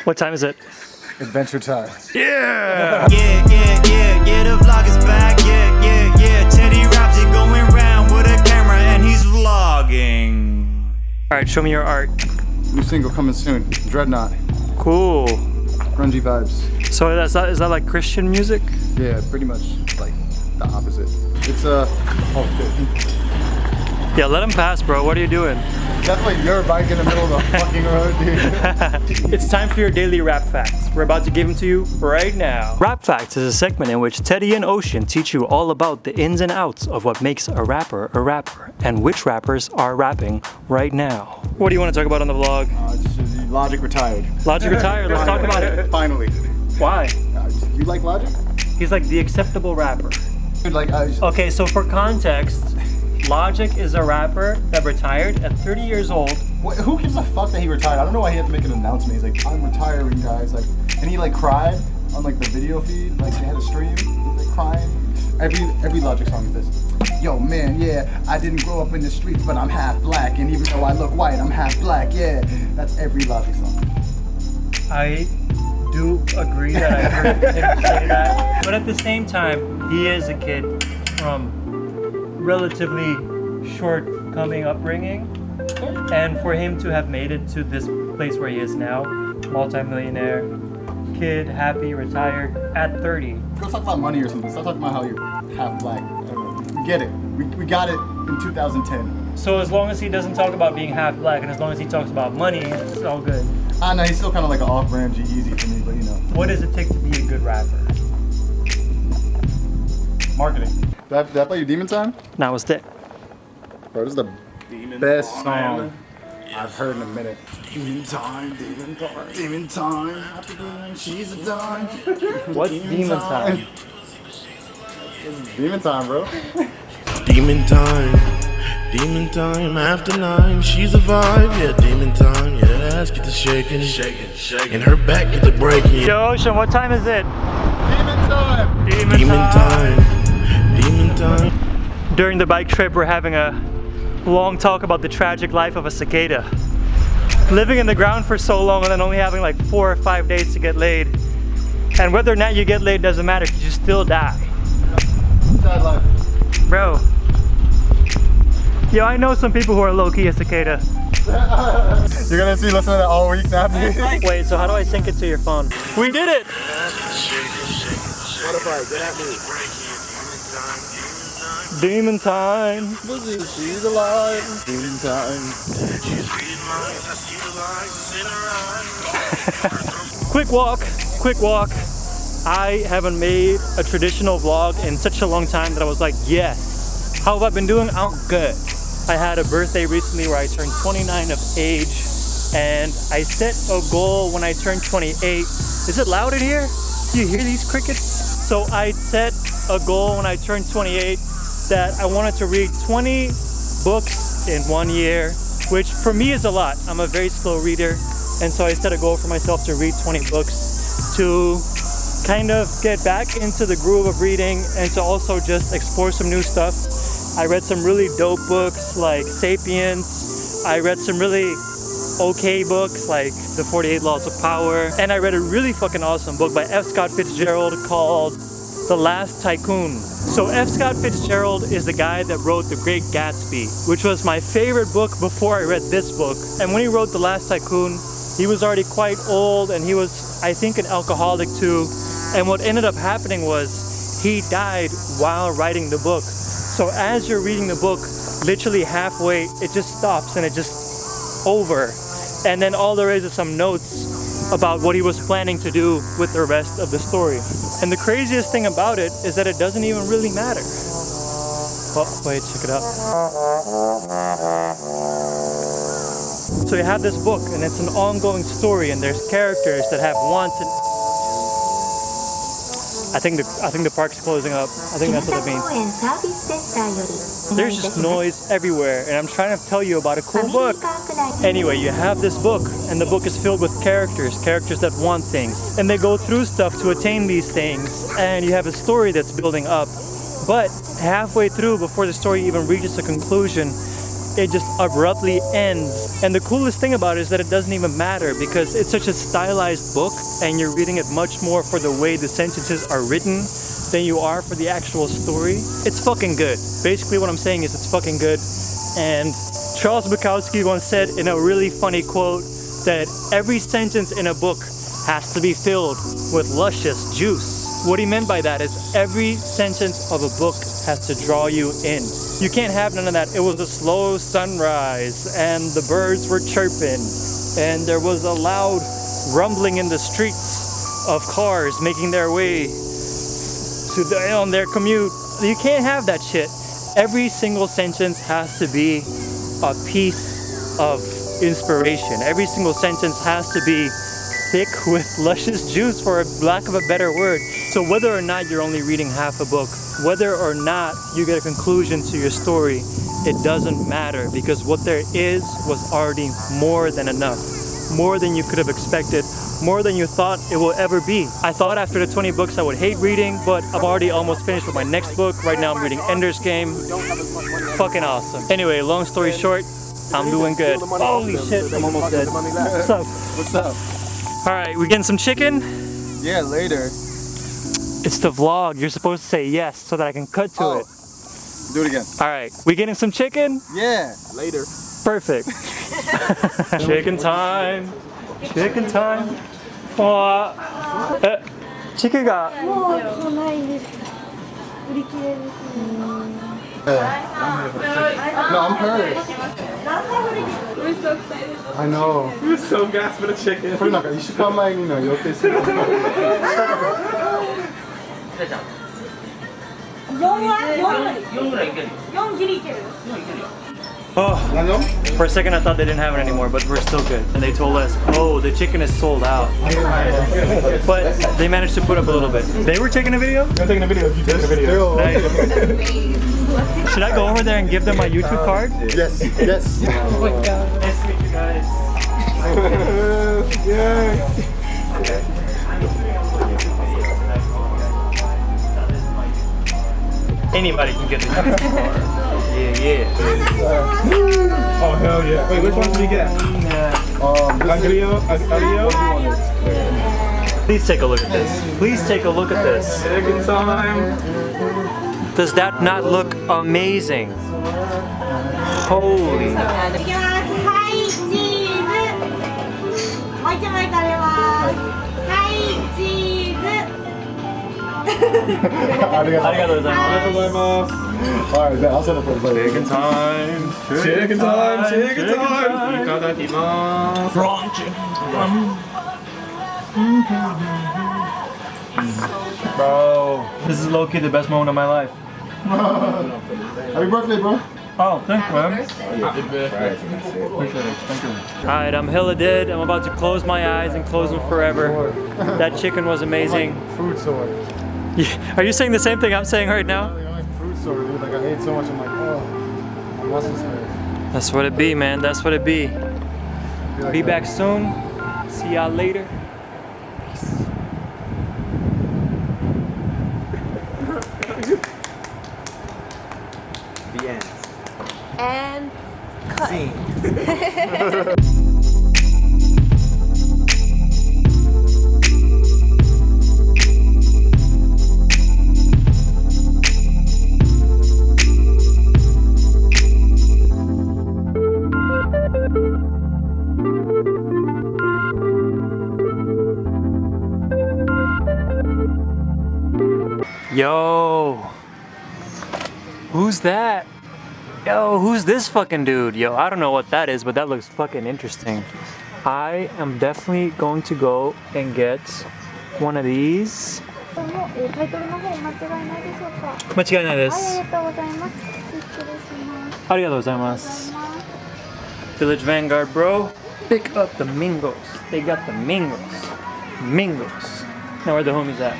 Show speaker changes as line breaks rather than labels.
What time is it?
Adventure time.
Yeah!
Yeah, the vlog is back. Yeah. Teddy raps it going round with a camera and he's vlogging.
Alright, show me your art.
New single coming soon. Dreadnought.
Cool.
Grungy vibes.
So is that like Christian music?
Yeah, pretty much like the opposite. It's oh good.
Yeah, let him pass, bro. What are you doing?
Definitely your bike in the middle of the fucking road, dude.
It's time for your daily rap facts. We're about to give them to you right now. Rap Facts is a segment in which Teddy and Ocean teach you all about the ins and outs of what makes a rapper and which rappers are rapping right now. What do you want to talk about on the vlog?
Logic retired.
Logic retired, let's talk about it.
Finally.
Why?
You like Logic?
He's like the acceptable rapper.
Dude, like,
Okay, so for context, Logic is a rapper that retired at 30 years old.
Who gives a fuck that he retired? I don't know why he had to make an announcement. He's like, I'm retiring, guys. Like, and he like cried on like the video feed. Like they had a stream. He was like crying. Every Logic song is this. Yo, man, yeah, I didn't grow up in the streets, but I'm half black, and even though I look white, I'm half black. Yeah, that's every Logic song.
I do agree that I heard him say that, but at the same time, he is a kid from relatively shortcoming upbringing, and for him to have made it to this place where he is now, multi-millionaire, kid, happy, retired, at 30.
Let's talk about money or something. Stop talking about how you're half black. I don't know. We get it. We got it in 2010.
So as long as he doesn't talk about being half black, and as long as he talks about money, it's all good.
I know, he's still kind of like an off-brand G-Eazy for me, but you know.
What does it take to be a good rapper?
Marketing. Did I play you Demon Time?
Now it's that.
Bro, this is the best song I've heard in a minute. Demon time, demon time, demon time. She's a dime.
What's Demon Time?
Demon time, bro.
Demon time after 9. She's a vibe, yeah. Demon time, yeah. That ass get to shaking, and her back get to breaking.
Yo, Ocean, what time is it?
Demon time.
Demon time.
During the bike trip, we're having a long talk about the tragic life of a cicada. Living in the ground for so long and then only having like 4 or 5 days to get laid. And whether or not you get laid doesn't matter because you still die.
Sad life.
Bro. Yo, I know some people who are low-key a cicada.
You're gonna listen to that all week now, dude.
Wait, so how do I sync it to your phone? We did it!
Spotify, get at me.
Demon time.
She's alive. Demon time.
Quick walk. I haven't made a traditional vlog in such a long time that I was like, yes. How have I been doing? I'm good. I had a birthday recently where I turned 29 of age, and I set a goal when I turned 28. Is it loud in here? Do you hear these crickets? So I set a goal when I turned 28 that I wanted to read 20 books in 1 year, which for me is a lot. I'm a very slow reader, and so I set a goal for myself to read 20 books to kind of get back into the groove of reading and to also just explore some new stuff. I read some really dope books like Sapiens. I read some really okay books like The 48 Laws of Power. And I read a really fucking awesome book by F. Scott Fitzgerald called The Last Tycoon. So F. Scott Fitzgerald is the guy that wrote The Great Gatsby, which was my favorite book before I read this book. And when he wrote The Last Tycoon, he was already quite old and he was, I think, an alcoholic too. And what ended up happening was he died while writing the book. So as you're reading the book, literally halfway, it just stops and it just over. And then all there is some notes about what he was planning to do with the rest of the story. And the craziest thing about it is that it doesn't even really matter. Oh, wait, check it out. So you have this book and it's an ongoing story and there's characters that have wants and I think the park's closing up. I think that's what it means. There's just noise everywhere, and I'm trying to tell you about a cool book. Anyway, you have this book, and the book is filled with characters that want things, and they go through stuff to attain these things, and you have a story that's building up. But halfway through, before the story even reaches a conclusion, it just abruptly ends. And the coolest thing about it is that it doesn't even matter because it's such a stylized book and you're reading it much more for the way the sentences are written than you are for the actual story. It's fucking good. Basically what I'm saying is it's fucking good. And Charles Bukowski once said in a really funny quote that every sentence in a book has to be filled with luscious juice. What he meant by that is every sentence of a book has to draw you in. You can't have none of that. It was a slow sunrise and the birds were chirping and there was a loud rumbling in the streets of cars making their way on their commute. You can't have that shit. Every single sentence has to be a piece of inspiration. Every single sentence has to be thick with luscious juice, for lack of a better word. So whether or not you're only reading half a book, whether or not you get a conclusion to your story, it doesn't matter because what there is was already more than enough. More than you could have expected, more than you thought it will ever be. I thought after the 20 books I would hate reading, but I'm already almost finished with my next book. Right now I'm reading Ender's Game. Fucking awesome. Anyway, long story short, I'm doing good. Holy shit, I'm almost dead. What's up?
What's up?
Alright, we getting some chicken?
Yeah, later.
It's the vlog. You're supposed to say yes so that I can cut to it.
Do it again.
Alright, we getting some chicken?
Yeah, later.
Perfect. Chicken time. Chicken time. Chicken got.
No, I'm hurt.
We're so excited.
I know.
You're so gassed for the chicken.
You should come by, you know, you'll taste it.
Oh, for a second I thought they didn't have it anymore, but we're still good. And they told us, oh, the chicken is sold out. But they managed to put up a little bit. They were taking a video?
I'm taking a video. You taking a video.
Nice. Should I go over there and give them my YouTube card?
Yes, yes.
Oh my god. Nice to meet you guys. Anybody can get the YouTube card. Yeah.
Oh hell yeah! Wait, which one did you get? Aglio?
Please take a look at this. Please take a look at this.
Chicken time.
Does that not look amazing? Holy.
はいチーズもう一枚食べますはいチーズ
ありがとうございます。
ありがとうございます。
Alright, then I'll send it for the
Chicken time.
Chicken time. Chicken time. いただきます。
Bro, this is low-key the best moment of my life.
Happy birthday, bro.
Oh, thanks, man. Appreciate it. Thank you. Alright, I'm hella dead. I'm about to close my eyes and close them forever. That chicken was amazing.
Food sword.
Are you saying the same thing I'm saying right now?
Food sword, dude. Like I ate so much, I'm like, oh, my muscles hurt.
That's what it be, man. That's what it be. Be back soon. See y'all later.
The end.
and cut.
Yo, who's that? Yo, who's this fucking dude? Yo, I don't know what that is, but that looks fucking interesting. I am definitely going to go and get one of these.
タイトルの方間違いないでしょうか。
間違いないで
あ
す。
りがとうございます。失礼します。
ありがとうございます。Village Vanguard, bro. Pick up the mingos. They got the mingos. Mingos. Now where the homies at?